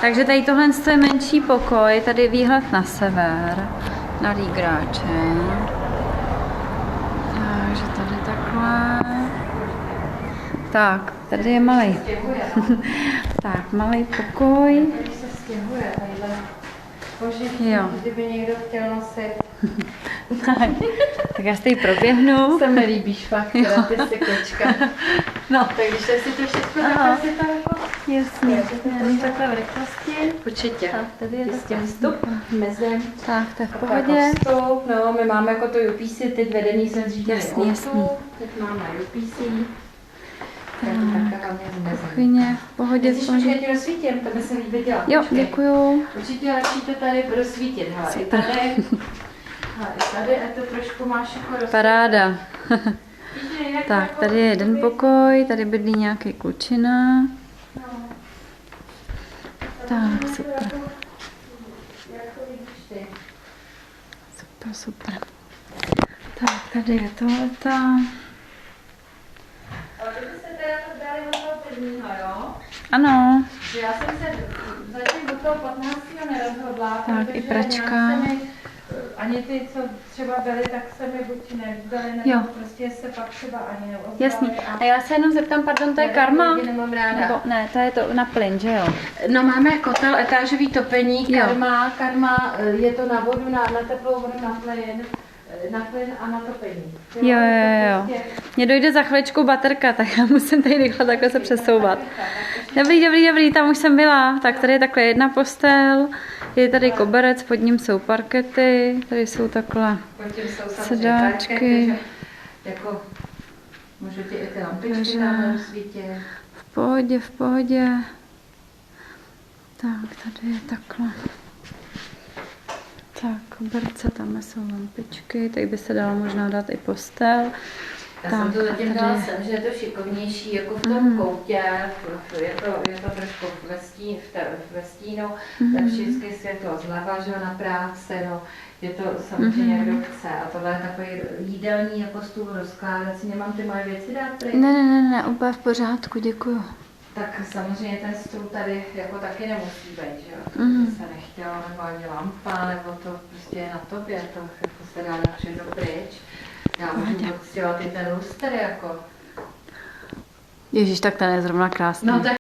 Takže tady tohle je menší pokoj, tady je výhled na sever, na Lígráče. Takže tady takhle. Tak, tady je malý. Tak, malý pokoj. Když se stěhuje, tadyhle. Bože, kdyby někdo chtěl nosit. Tak já si tady proběhnu. Se mi líbíš fakt, teda ty jsi kočka. No. Tak když si to všechno takhle si to jako... Jasně, já takhle v rychlosti. Určitě. Tak, tady je S tím vstup mezi. Tak, to je v Jako pohodě. vstup, no, my máme jako to UPC, teď vedený jsme zřídili Jasný, jasný. Teď máme UPC. Kuchyně, v pohodě. Když už já ti rozsvítím, to by se líbí dělat. Jo, děkuju. Určitě je lepší to tady rozsvítit. Hele, i tady. Hele, i tady, a to trošku máš jako rozsvítit. Paráda. Tak, tady je jeden pokoj, tady bydlí nějaký klučina. Tak, super. Super, super. Tak, tady je toaleta. Ale vy jste teda brali od toho prvního, jo? Ano. Já jsem se zatím od toho 15. nerozhodla, Tak, protože i pračka. nějak se mi, ani ty, co třeba byly, tak se mi buď nevzdaly, nebo Jo. prostě se pak třeba ani neozvali. Jasný. A já se jenom zeptám, pardon, to je karma? Nemám ráda. Nebo ne, to je to na plyn, že jo? No máme kotel, etážový topení, Jo. karma, je to na vodu, na teplou vodu, na plyn a na topení. Jo. Mně dojde za chviličku baterka, tak já musím tady rychle takhle se přesouvat. Dobrý, tam už jsem byla. Tak tady je takhle jedna postel, je tady koberec, pod ním jsou parkety, tady jsou takhle sedáčky. Jako, můžu ti i ty lampičky tam rozsvítit. V pohodě. Tak, tady je takhle. Tak, koberce, tam jsou lampičky, tady by se dalo možná dát i postel. Já jsem to zatím dala sem, že je to šikovnější, jako v tom koutě, je to trošku ve stínu, tak vždycky světlo zleva, že na práci, no, je to samozřejmě kdo chce. A tohle je takový jídelní jako stůl rozkládací, nemám ty moje věci dát pryč? Ne, úplně v pořádku, děkuju. Tak samozřejmě ten stůl tady jako taky nemusí být, že jo, to by se nechtělo, nebo ani lampa, nebo to prostě je na tobě, to jako se dá dát všechno pryč. Já můžu odstěhovat i ten lustr, jako. Ježíš, tak ten je zrovna krásný. No, tak